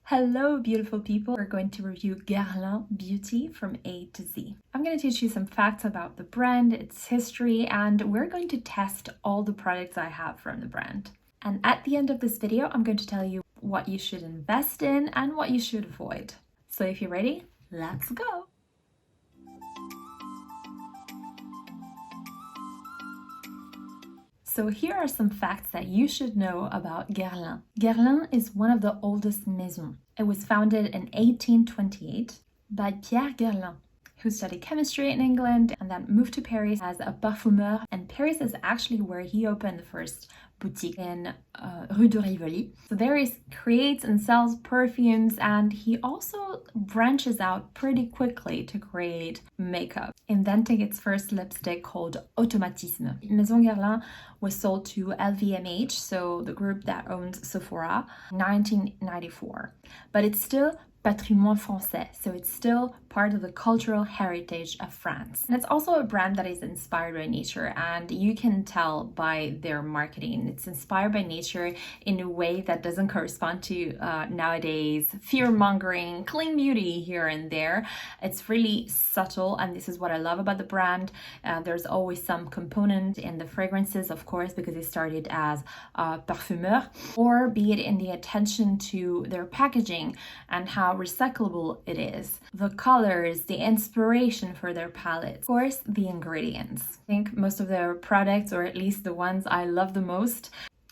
Hello, beautiful people. We're going to review Guerlain Beauty from A to Z. I'm going to teach you some facts about the brand, its history, and we're going to test all the products I have from the brand. And at the end of this video, I'm going to tell you what you should invest in and what you should avoid. So if you're ready, let's go. So here are some facts that you should know about Guerlain. Guerlain is one of the oldest maisons. It was founded in 1828 by Pierre Guerlain, who studied chemistry in England and then moved to Paris as a parfumeur. And Paris is actually where he opened the first boutique in Rue de Rivoli. So there he creates and sells perfumes, and he also branches out pretty quickly to create makeup, inventing its first lipstick called Automatisme. Maison Guerlain was sold to LVMH, so the group that owns Sephora, in 1994. But it's still patrimoine français, so it's still part of the cultural heritage of France. And it's also a brand that is inspired by nature, and you can tell by their marketing. It's inspired by nature in a way that doesn't correspond to nowadays fear-mongering, clean beauty here and there. It's really subtle, and this is what I love about the brand. There's always some component in the fragrances, of course, because it started as a parfumeur, or be it in the attention to their packaging and how recyclable it is, the colors, the inspiration for their palettes, of course, the ingredients. I think most of their products, or at least the ones I love the most,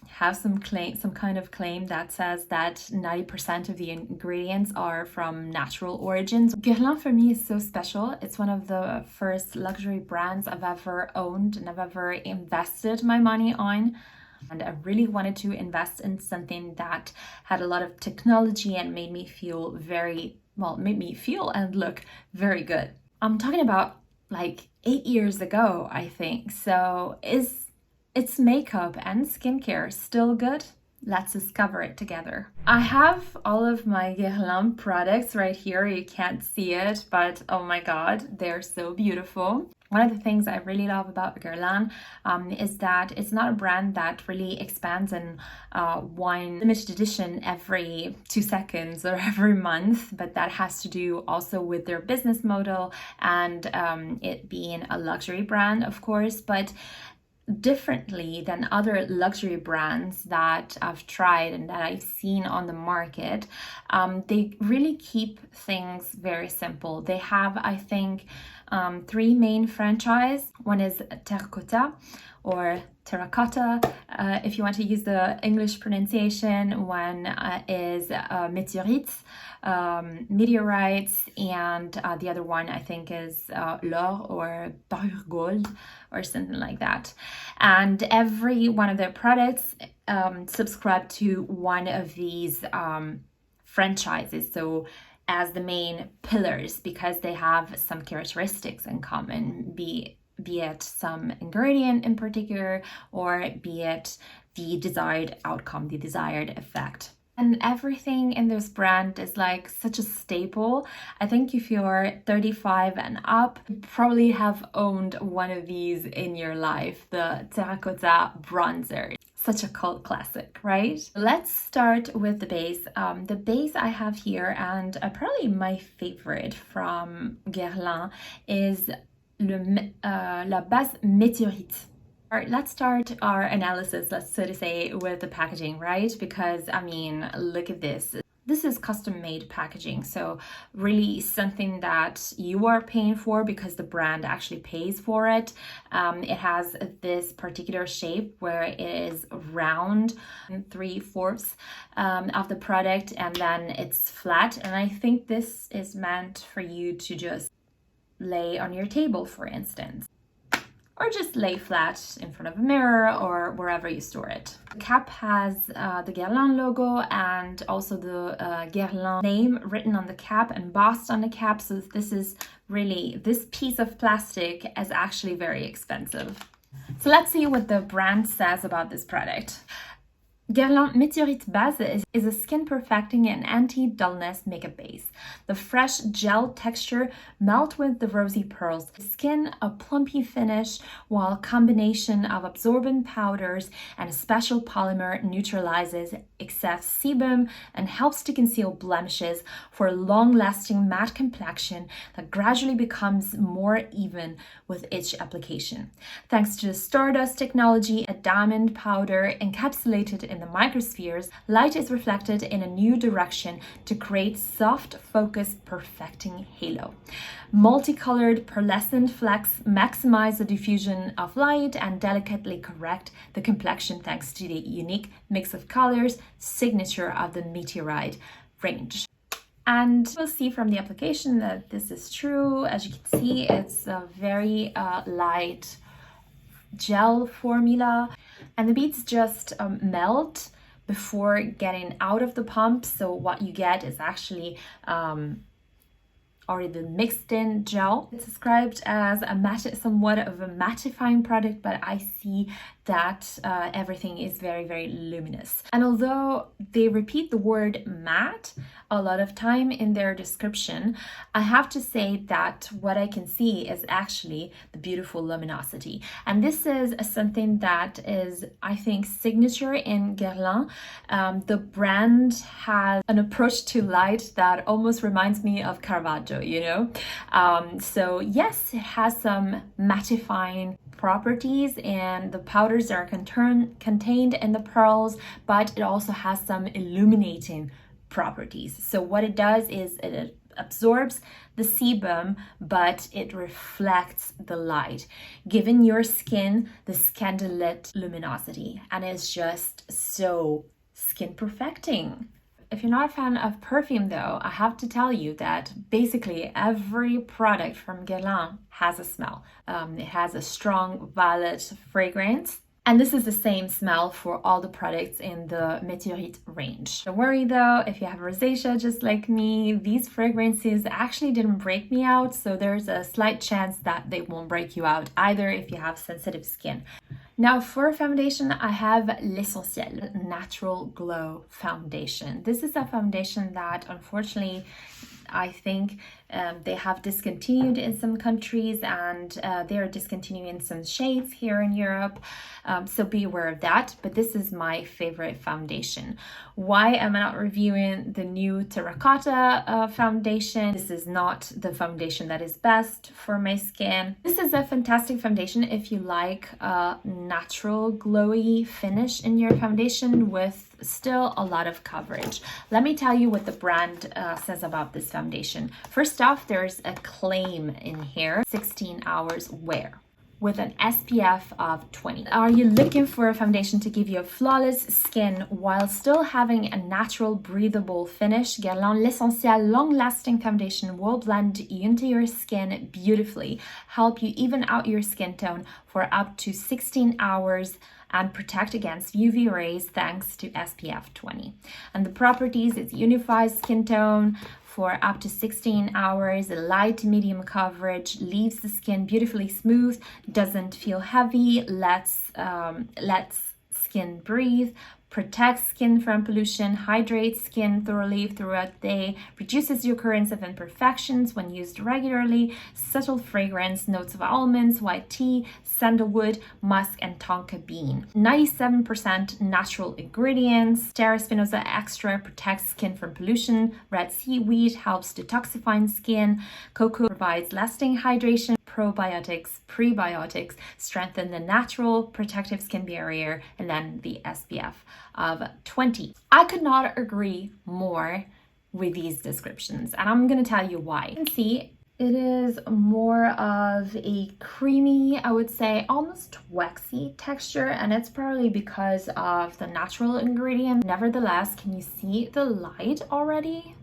have some kind of claim that says that 90% of the ingredients are from natural origins. Guerlain for me is so special. It's one of the first luxury brands I've ever owned and I've ever invested my money on. And I really wanted to invest in something that had a lot of technology and made me feel and look very good. I'm talking about like 8 years ago, I think. So is its makeup and skincare still good? Let's discover it together. I have all of my Guerlain products right here. You can't see it, but oh my God, they're so beautiful. One of the things I really love about Guerlain is that it's not a brand that really expands in one limited edition every 2 seconds or every month, but that has to do also with their business model and it being a luxury brand, of course, but differently than other luxury brands that I've tried and that I've seen on the market. They really keep things very simple. They have, I think, 3 main franchises. One is Terracotta or Terracotta, if you want to use the English pronunciation. One is Météorites, Météorites, and the other one I think is l'or or parure gold or something like that. And every one of their products subscribe to one of these franchises, so as the main pillars, because they have some characteristics in common, be it some ingredient in particular, or be it the desired outcome, the desired effect. And everything in this brand is like such a staple. I think if you're 35 and up, you probably have owned one of these in your life, the Terracotta bronzer. Such a cult classic, right? Let's start with the base. The base I have here, and probably my favorite from Guerlain, is la base Météorites. All right, let's start our analysis, so to say, with the packaging, right? Because, I mean, look at this. This is custom-made packaging, so really something that you are paying for because the brand actually pays for it. It has this particular shape where it is round, 3/4 of the product, and then it's flat. And I think this is meant for you to just lay on your table, for instance, or just lay flat in front of a mirror or wherever you store it. The cap has the Guerlain logo and also the Guerlain name written on the cap, embossed on the cap. So this piece of plastic is actually very expensive. So let's see what the brand says about this product. Guerlain Météorites base is a skin perfecting and anti-dullness makeup base. The fresh gel texture melt with the rosy pearls. Skin a plumpy finish, while a combination of absorbent powders and a special polymer neutralizes excess sebum and helps to conceal blemishes for a long-lasting matte complexion that gradually becomes more even with each application. Thanks to the Stardust technology, a diamond powder encapsulated in the microspheres, light is reflected in a new direction to create soft focus perfecting halo. Multicolored pearlescent flecks maximize the diffusion of light and delicately correct the complexion thanks to the unique mix of colors, signature of the Météorites range. And we'll see from the application that this is true. As you can see, it's a very light gel formula, and the beads just melt before getting out of the pump. So what you get is actually already the mixed in gel. It's described as a somewhat of a mattifying product, but I see that everything is very, very luminous. And although they repeat the word matte a lot of time in their description, I have to say that what I can see is actually the beautiful luminosity. And this is something that is, I think, signature in Guerlain. The brand has an approach to light that almost reminds me of Caravaggio, you know? So yes, it has some mattifying properties, and the powders are contained in the pearls, but it also has some illuminating properties. So what it does is it absorbs the sebum, but it reflects the light, giving your skin this candlelit luminosity, and it's just so skin perfecting. If you're not a fan of perfume though, I have to tell you that basically every product from Guerlain has a smell. It has a strong violet fragrance. And this is the same smell for all the products in the Météorites range. Don't worry though, if you have rosacea just like me, these fragrances actually didn't break me out, so there's a slight chance that they won't break you out either if you have sensitive skin. Now for foundation, I have L'Essentiel Natural Glow Foundation. This is a foundation that unfortunately I think they have discontinued in some countries, and they are discontinuing some shades here in Europe. So be aware of that. But this is my favorite foundation. Why am I not reviewing the new Terracotta foundation? This is not the foundation that is best for my skin. This is a fantastic foundation if you like a natural glowy finish in your foundation with still a lot of coverage. Let me tell you what the brand says about this foundation. First off, there's a claim in here, 16 hours wear with an SPF of 20. Are you looking for a foundation to give you a flawless skin while still having a natural breathable finish? Guerlain L'Essentiel long-lasting foundation will blend into your skin beautifully, help you even out your skin tone for up to 16 hours and protect against UV rays thanks to SPF 20. And the properties, it unifies skin tone for up to 16 hours, a light to medium coverage, leaves the skin beautifully smooth, doesn't feel heavy, lets skin breathe, protects skin from pollution, hydrates skin thoroughly throughout the day, reduces the occurrence of imperfections when used regularly, subtle fragrance, notes of almonds, white tea, sandalwood, musk, and tonka bean. 97% natural ingredients. Terra spinosa extra protects skin from pollution. Red seaweed helps detoxifying skin. Cocoa provides lasting hydration. Probiotics, prebiotics strengthen the natural protective skin barrier, and then the SPF of 20. I could not agree more with these descriptions, and I'm going to tell you why. You can see it is more of a creamy, I would say almost waxy texture, and it's probably because of the natural ingredient. Nevertheless, can you see the light already?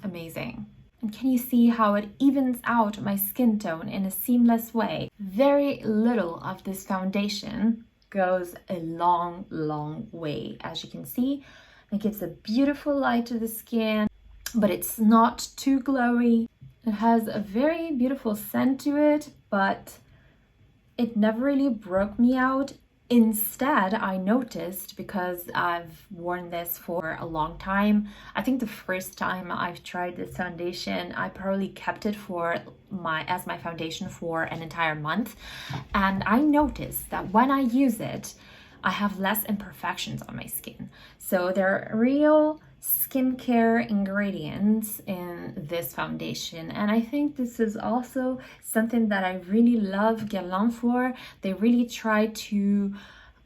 Amazing. And can you see how it evens out my skin tone in a seamless way? Very little of this foundation goes a long, long way. As you can see, it gives a beautiful light to the skin, but it's not too glowy. It has a very beautiful scent to it, but it never really broke me out Instead, I noticed, because I've worn this for a long time, I think the first time I've tried this foundation, I probably kept it for as my foundation for an entire month. And I noticed that when I use it, I have less imperfections on my skin. So there are real skincare ingredients in this foundation, and I think this is also something that I really love Guerlain for. They really try to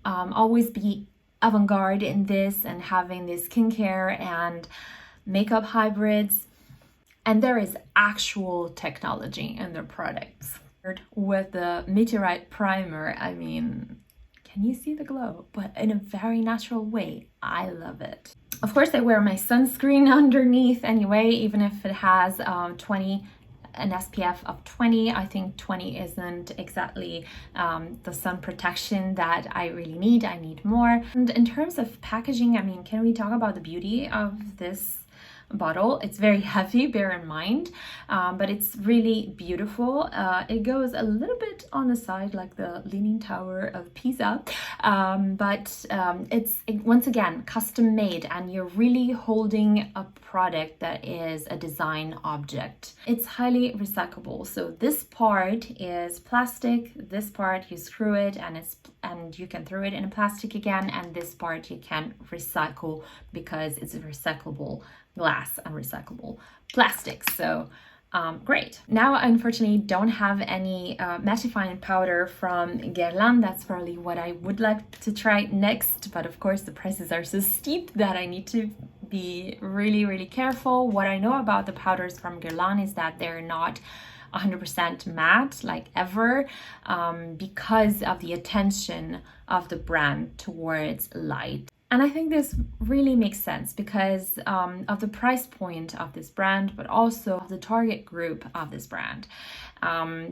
always be avant-garde in this and having this skincare and makeup hybrids, and there is actual technology in their products. With the Météorites primer, I mean, can you see the glow? But in a very natural way. I love it. Of course, I wear my sunscreen underneath anyway, even if it has an SPF of 20. I think 20 isn't exactly the sun protection that I really need. I need more. And in terms of packaging, I mean, can we talk about the beauty of this bottle? It's very heavy, bear in mind, but it's really beautiful. It goes a little bit on the side like the Leaning Tower of Pisa, but it's once again custom made, and you're really holding a product that is a design object. It's highly recyclable. So this part is plastic, this part you screw it and you can throw it in a plastic again, and this part you can recycle because it's a recyclable glass and recyclable plastics. So great. Now I unfortunately don't have any mattifying powder from Guerlain. That's probably what I would like to try next, but of course the prices are so steep that I need to be really careful. What I know about the powders from Guerlain is that they're not 100% matte like ever, because of the attention of the brand towards light. And I think this really makes sense because of the price point of this brand, but also of the target group of this brand.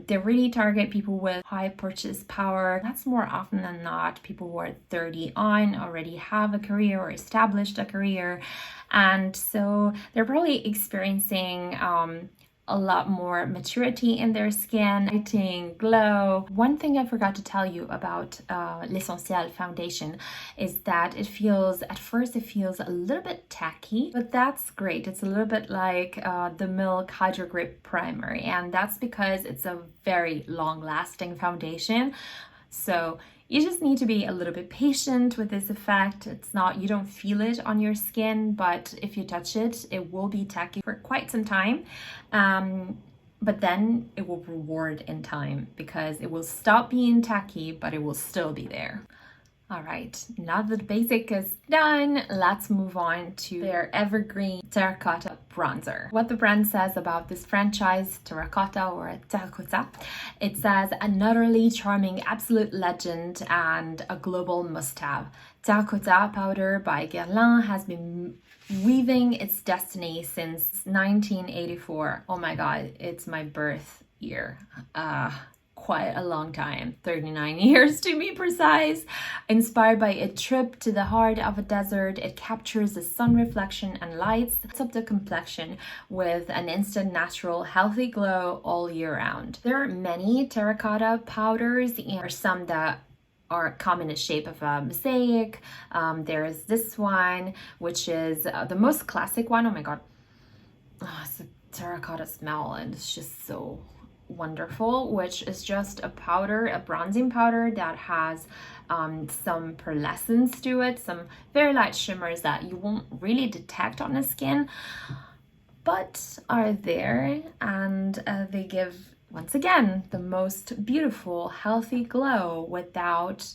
They really target people with high purchase power. That's more often than not people who are 30 on, already have a career or established a career. And so they're probably experiencing a lot more maturity in their skin, lighting, glow. One thing I forgot to tell you about L'Essentiel foundation is that at first it feels a little bit tacky, but that's great. It's a little bit like the Milk Hydro Grip Primer, and that's because it's a very long-lasting foundation. So you just need to be a little bit patient with this effect. You don't feel it on your skin, but if you touch it, it will be tacky for quite some time. But then it will reward in time because it will stop being tacky, but it will still be there. All right, now that the basic is done, let's move on to their evergreen Terracotta bronzer. What the brand says about this franchise, Terracotta or Terracotta, it says an utterly charming absolute legend and a global must-have. Terracotta powder by Guerlain has been weaving its destiny since 1984. Oh my god, it's my birth year. Quite a long time, 39 years to be precise. Inspired by a trip to the heart of a desert, it captures the sun reflection and lights up the complexion with an instant natural healthy glow all year round. There are many terracotta powders, and some that come in the shape of a mosaic. There's this one, which is the most classic one. Oh my god, it's a terracotta smell, and it's just so wonderful, which is just a powder, a bronzing powder that has some pearlescence to it, some very light shimmers that you won't really detect on the skin, but are there, and they give, once again, the most beautiful, healthy glow without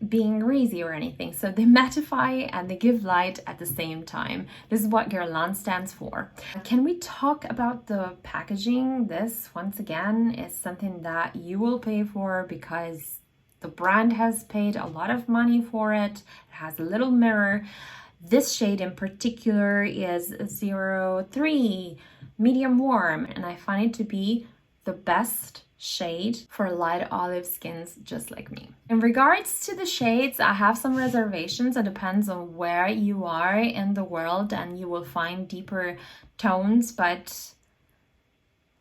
being greasy or anything. So they mattify and they give light at the same time. This is what Guerlain stands for. Can we talk about the packaging? This, once again, is something that you will pay for because the brand has paid a lot of money for it. It has a little mirror. This shade in particular is 03 medium warm, and I find it to be the best shade for light olive skins just like me. In regards to the shades, I have some reservations. It depends on where you are in the world and you will find deeper tones, but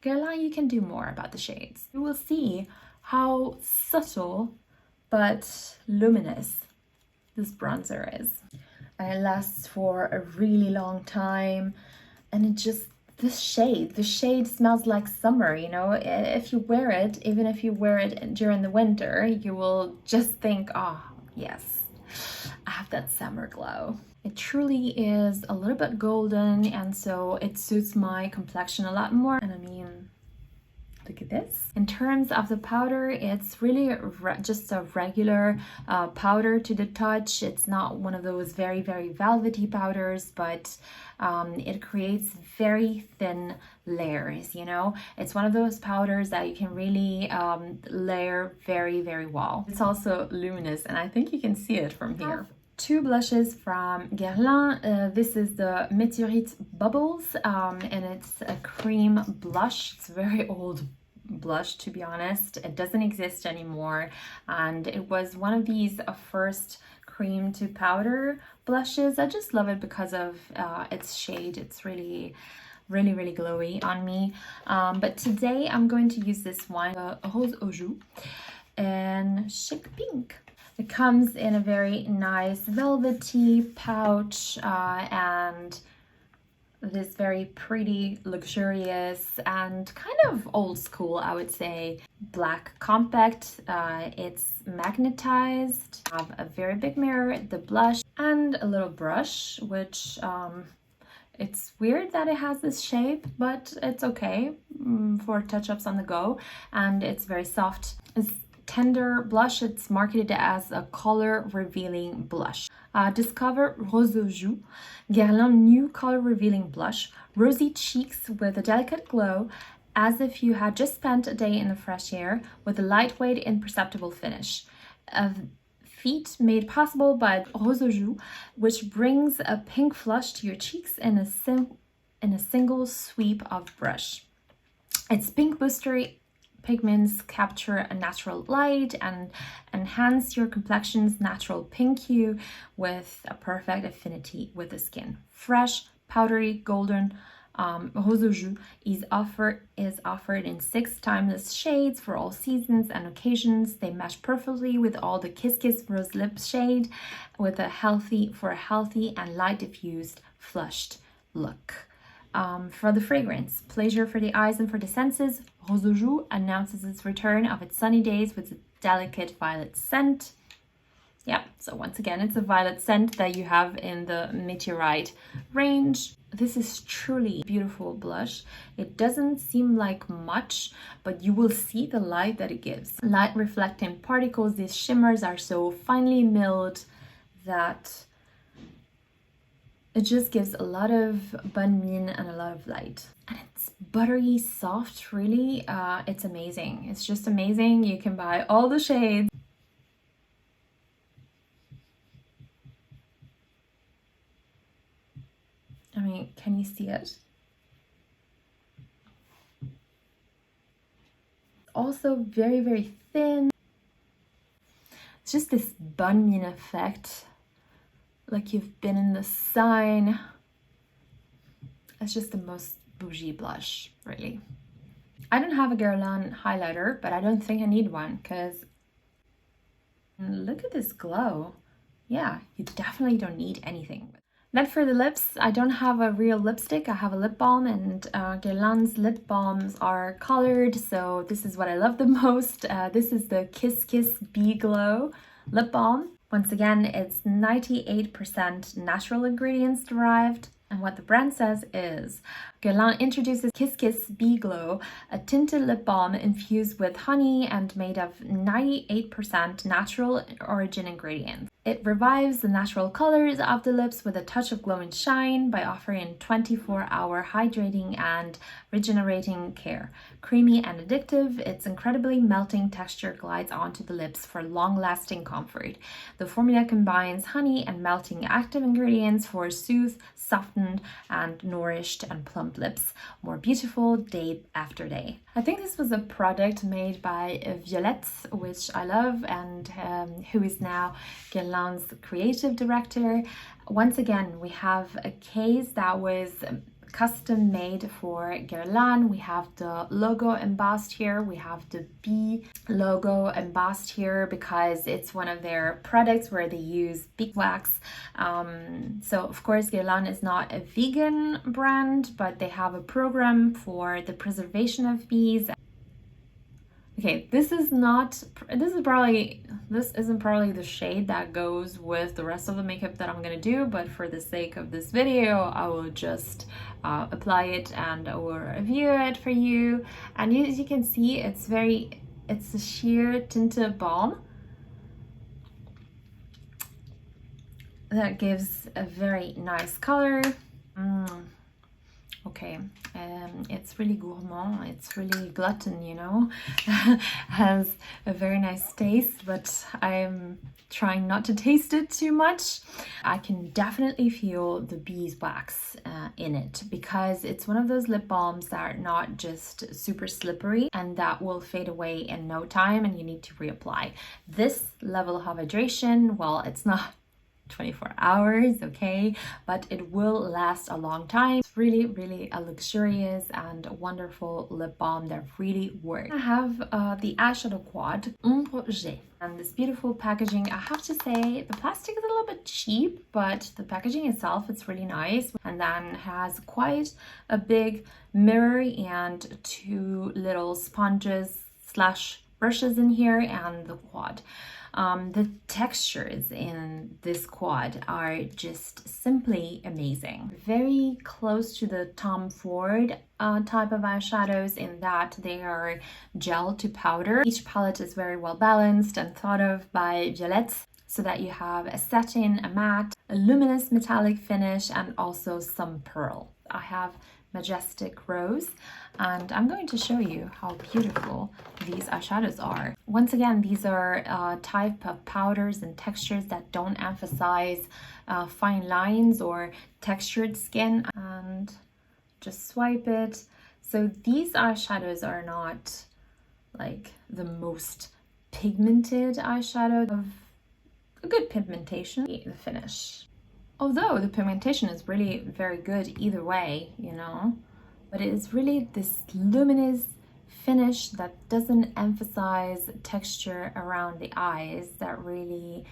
Guerlain, you can do more about the shades. You will see how subtle but luminous this bronzer is. And it lasts for a really long time, and it just, the shade smells like summer, you know. If you wear it, even if you wear it during the winter, you will just think, oh yes, I have that summer glow. It truly is a little bit golden, and so it suits my complexion a lot more. And I mean, look at this. In terms of the powder, it's really just a regular powder to the touch. It's not one of those very, very velvety powders, but it creates very thin layers, you know. It's one of those powders that you can really layer very, very well. It's also luminous, and I think you can see it from here. Two blushes from Guerlain. This is the Météorites Bubbles, and it's a cream blush. It's a very old blush, to be honest. It doesn't exist anymore, and it was one of these first cream to powder blushes. I just love it because of its shade. It's really glowy on me. But today I'm going to use this one, Rose au Joues, in Chic Pink. It comes in a very nice velvety pouch and this very pretty, luxurious, and kind of old school, I would say, black compact. It's magnetized. I have a very big mirror, the blush, and a little brush, which it's weird that it has this shape, but it's okay for touch-ups on the go, and it's very soft. It's Tendre blush. It's marketed as a color revealing blush. Discover Rose au Joues, Guerlain new color revealing blush. Rosy cheeks with a delicate glow, as if you had just spent a day in the fresh air, with a lightweight, imperceptible finish. Feet made possible by Rose au Joues, which brings a pink flush to your cheeks in a single sweep of brush. Its pink booster pigments capture a natural light and enhance your complection's natural pink hue with a perfect affinity with the skin. Fresh, powdery, golden, Rose au Joues is offered in 6 timeless shades for all seasons and occasions. They match perfectly with all the Kiss Kiss Rose Lip shade with a healthy and light diffused flushed look. For the fragrance, pleasure for the eyes and for the senses, Rose au Joues announces its return of its sunny days with a delicate violet scent. Yeah, so once again, it's a violet scent that you have in the Météorites range. This is truly a beautiful blush. It doesn't seem like much, but you will see the light that it gives. Light reflecting particles, these shimmers are so finely milled that it just gives a lot of bonne mine and a lot of light. And it's buttery soft, really. It's amazing. It's just amazing. You can buy all the shades. I mean, can you see it? Also very, very thin. It's just this bonne mine effect, like you've been in the sun. It's just the most bougie blush, really. I don't have a Guerlain highlighter, but I don't think I need one, because look at this glow. Yeah, you definitely don't need anything. Then for the lips, I don't have a real lipstick. I have a lip balm, and Guerlain's lip balms are colored, so this is what I love the most. This is the Kiss Kiss Bee Glow lip balm. Once again, it's 98% natural ingredients derived. And what the brand says is, Guerlain introduces Kiss Kiss Bee Glow, a tinted lip balm infused with honey and made of 98% natural origin ingredients. It revives the natural colors of the lips with a touch of glow and shine by offering 24-hour hydrating and regenerating care. Creamy and addictive, its incredibly melting texture glides onto the lips for long-lasting comfort. The formula combines honey and melting active ingredients for soothed, softened, and nourished and plump lips, more beautiful day after day. I think this was a product made by Violette, which I love, and who is now Guerlain's creative director. Once again, we have a case that was custom made for Guerlain. We have the logo embossed here. We have the bee logo embossed here because it's one of their products where they use beeswax. So of course Guerlain is not a vegan brand, but they have a program for the preservation of bees. Okay, this isn't probably the shade that goes with the rest of the makeup that I'm gonna do, but for the sake of this video, I will just apply it and I will review it for you. And as you can see, it's a sheer tinted balm that gives a very nice color. Okay, it's really gourmand, it's really glutton, you know. Has a very nice taste, but I'm trying not to taste it too much. I can definitely feel the beeswax in it because it's one of those lip balms that are not just super slippery and that will fade away in no time and you need to reapply. This level of hydration, well, it's not 24 hours, okay, but it will last a long time. It's really, really a luxurious and wonderful lip balm that really works. I have the eyeshadow quad Ombres G, and this beautiful packaging. I have to say the plastic is a little bit cheap, but the packaging itself, it's really nice, and then has quite a big mirror and two little sponges slash brushes in here and the quad. The textures in this quad are just simply amazing. Very close to the Tom Ford type of eyeshadows in that they are gel to powder. Each palette is very well balanced and thought of by Gillette, so that you have a satin, a matte, a luminous metallic finish, and also some pearl. I have Majestic Rose, and I'm going to show you how beautiful these eyeshadows are. Once again, these are type of powders and textures that don't emphasize fine lines or textured skin, and just swipe it. So these eyeshadows are not like the most pigmented eyeshadow of a good pigmentation. The finish, although the pigmentation is really very good either way, you know, but it is really this luminous finish that doesn't emphasize texture around the eyes that really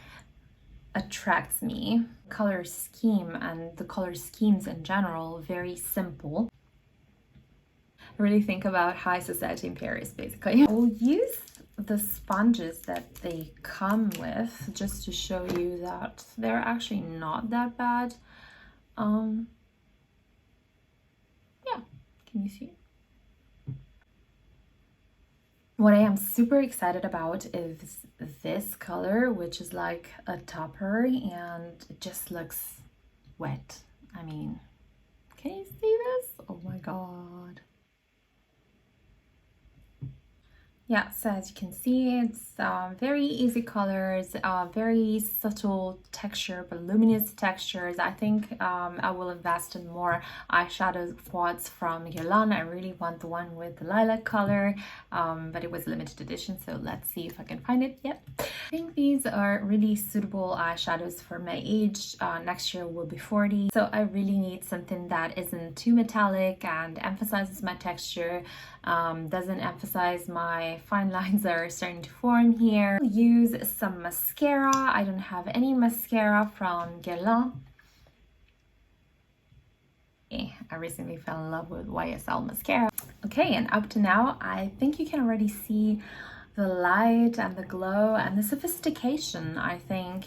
attracts me. Color scheme and the color schemes in general, very simple. I really think about high society in Paris, basically. I will use the sponges that they come with just to show you that they're actually not that bad. Yeah, can you see? What I am super excited about is this color, which is like a topper and it just looks wet. I mean, can you see this? Oh my god. Yeah, so as you can see, it's very easy colors, very subtle texture, but luminous textures. I think I will invest in more eyeshadow quads from Guerlain. I really want the one with the lilac color, but it was limited edition, so let's see if I can find it. Yep. I think these are really suitable eyeshadows for my age. Next year will be 40, so I really need something that isn't too metallic and emphasizes my texture, doesn't emphasize my fine lines that are starting to form here. I'll use some mascara. I don't have any mascara from Guerlain. I recently fell in love with YSL mascara. Okay, and up to now, I think you can already see the light and the glow and the sophistication, I think,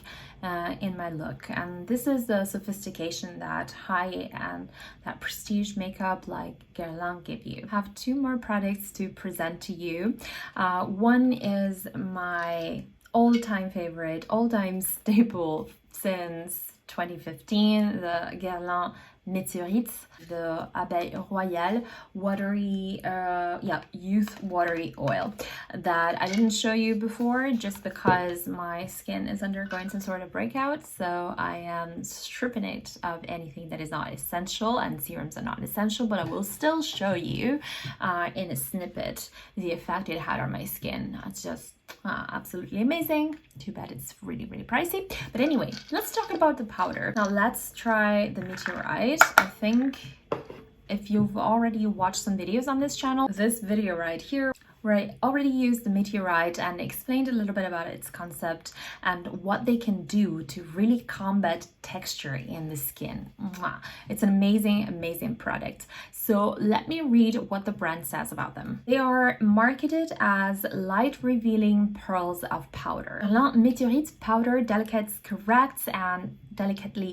in my look. And this is the sophistication that high and that prestige makeup like Guerlain give you. I have two more products to present to you. One is my all-time favorite, all-time staple since 2015, the Guerlain Météorites, the Abeille Royale watery, youth watery oil that I didn't show you before just because my skin is undergoing some sort of breakout, so I am stripping it of anything that is not essential, and serums are not essential, but I will still show you in a snippet the effect it had on my skin. It's just absolutely amazing. Too bad it's really, really pricey. But anyway, let's talk about the powder. Now let's try the Météorites. I think if you've already watched some videos on this channel, this video right here, where I already used the Météorites and explained a little bit about its concept and what they can do to really combat texture in the skin. It's an amazing, amazing product. So let me read what the brand says about them. They are marketed as light revealing pearls of powder. Guerlain Météorites powder delicately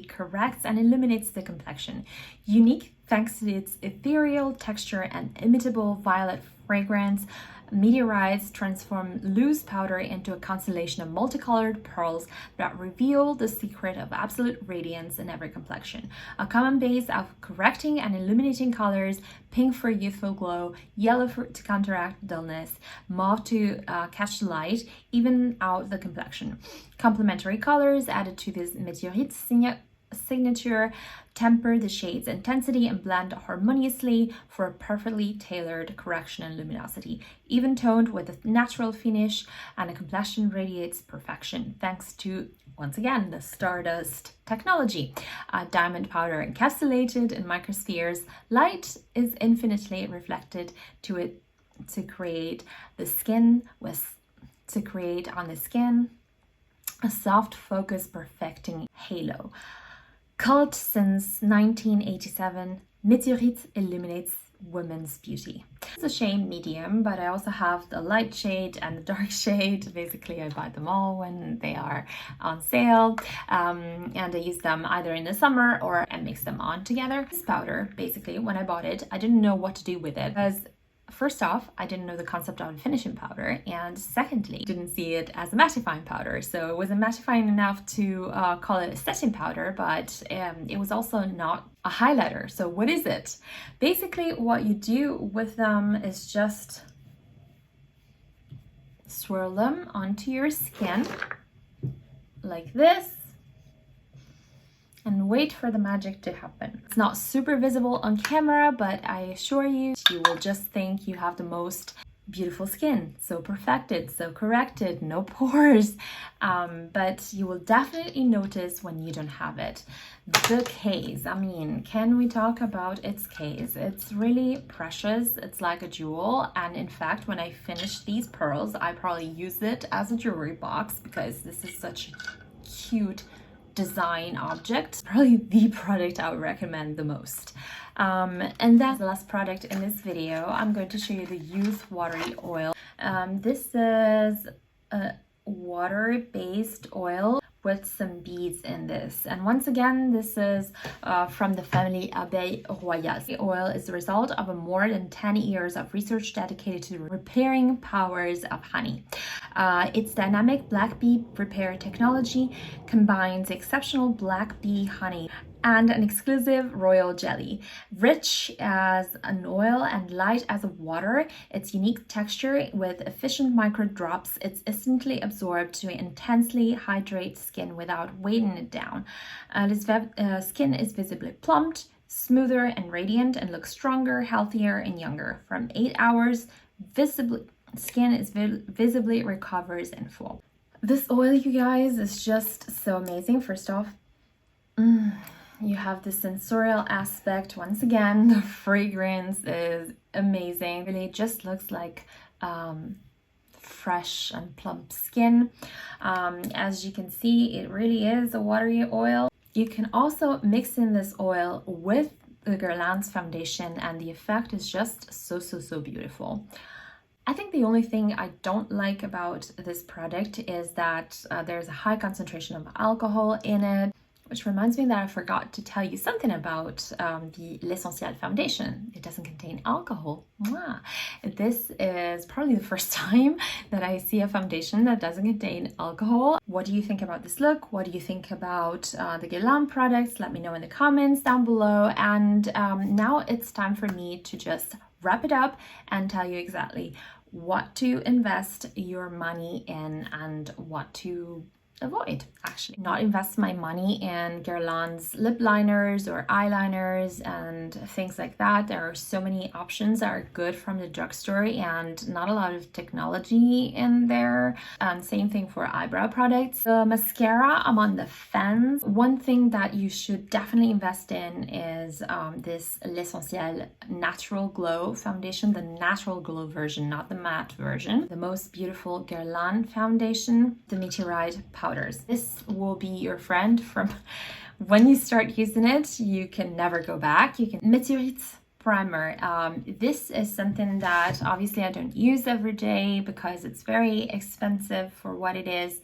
corrects and illuminates the complexion. Unique thanks to its ethereal texture and imitable violet fragrance, Météorites transform loose powder into a constellation of multicolored pearls that reveal the secret of absolute radiance in every complexion. A common base of correcting and illuminating colors: pink for youthful glow, yellow to counteract dullness, mauve to catch the light, even out the complexion. Complementary colors added to this Météorites signature temper the shade's intensity and blend harmoniously for a perfectly tailored correction and luminosity. Even toned with a natural finish, and a complexion radiates perfection thanks to, once again, the Stardust technology. Diamond powder encapsulated in microspheres, light is infinitely reflected to it to create on the skin a soft focus perfecting halo. Cult since 1987, Météorites illuminates women's beauty. It's a shade medium, but I also have the light shade and the dark shade. Basically, I buy them all when they are on sale, and I use them either in the summer or I mix them on together. This powder, basically, when I bought it, I didn't know what to do with it because first off, I didn't know the concept of a finishing powder, and secondly, didn't see it as a mattifying powder. So it wasn't mattifying enough to call it a setting powder, but it was also not a highlighter. So what is it? Basically, what you do with them is just swirl them onto your skin like this, and wait for the magic to happen. It's not super visible on camera, but I assure you, you will just think you have the most beautiful skin. So perfected, so corrected, no pores. But you will definitely notice when you don't have it. The case, I mean, can we talk about its case? It's really precious. It's like a jewel. And in fact, when I finish these pearls, I probably use it as a jewelry box because this is such a cute design object. Probably the product I would recommend the most. And that's the last product in this video. I'm going to show you the Youth Watery Oil. This is a water-based oil with some beads in this. And once again, this is from the family Abeilles Royales. The oil is the result of more than 10 years of research dedicated to the repairing powers of honey. Its dynamic black bee repair technology combines exceptional black bee honey and an exclusive royal jelly. Rich as an oil and light as a water, its unique texture with efficient micro drops, it's instantly absorbed to intensely hydrate skin without weighing it down. And its skin is visibly plumped, smoother and radiant, and looks stronger, healthier, and younger. From 8 hours, skin is visibly recovers in full. This oil, you guys, is just so amazing. First off, you have the sensorial aspect. Once again, the fragrance is amazing. Really just looks like fresh and plump skin. As you can see, it really is a watery oil. You can also mix in this oil with the Guerlain's foundation and the effect is just so beautiful. I think the only thing I don't like about this product is that there's a high concentration of alcohol in it. Which reminds me that I forgot to tell you something about the L'Essentiel foundation. It doesn't contain alcohol. This is probably the first time that I see a foundation that doesn't contain alcohol. What do you think about this look? What do you think about the Guerlain products? Let me know in the comments down below. And now it's time for me to just wrap it up and tell you exactly what to invest your money in and what to avoid, actually. Not invest my money in Guerlain's lip liners or eyeliners and things like that. There are so many options that are good from the drugstore and not a lot of technology in there. And same thing for eyebrow products. The mascara, I'm on the fence. One thing that you should definitely invest in is this L'Essentiel Natural Glow foundation, the natural glow version, not the matte version. The most beautiful Guerlain foundation, the Météorites powders. This will be your friend from when you start using it. You can never go back. You can Météorites primer. This is something that obviously I don't use every day because it's very expensive for what it is.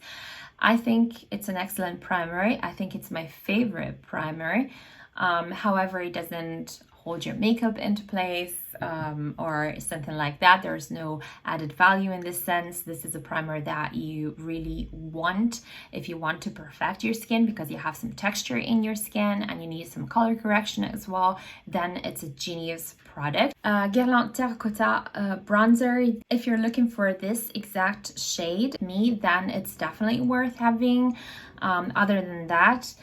I think it's an excellent primer. I think it's my favorite primer. However, it doesn't hold your makeup into place or something like that. There's no added value in this sense. This is a primer that you really want if you want to perfect your skin because you have some texture in your skin and you need some color correction as well. Then it's a genius product. Guerlain Terracotta bronzer. If you're looking for this exact shade, then it's definitely worth having. Other than that,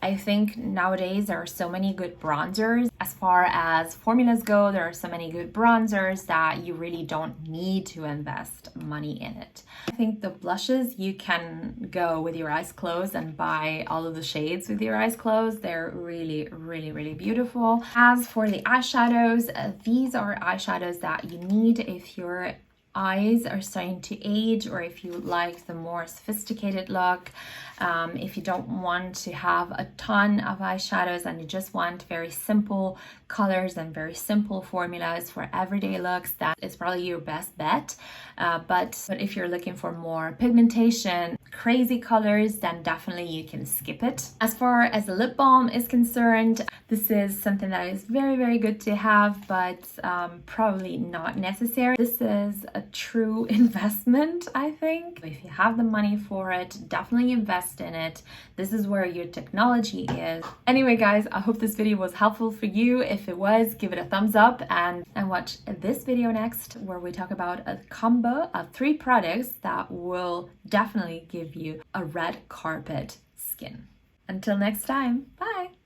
I think nowadays there are so many good bronzers. As far as formulas go, there are so many good bronzers that you really don't need to invest money in it. I think the blushes, you can go with your eyes closed and buy all of the shades with your eyes closed. They're really, really, really beautiful. As for the eyeshadows, these are eyeshadows that you need if your eyes are starting to age or if you like the more sophisticated look. If you don't want to have a ton of eyeshadows and you just want very simple colors and very simple formulas for everyday looks, that is probably your best bet. But if you're looking for more pigmentation, crazy colors, then definitely you can skip it. As far as the lip balm is concerned, this is something that is very, very good to have, but probably not necessary. This is a true investment, I think. If you have the money for it, definitely invest in it. This is where your technology is. Anyway, guys, I hope this video was helpful for you. If it was, give it a thumbs up and watch this video next, where we talk about a combo of 3 products that will definitely give you a red carpet skin. Until next time, bye!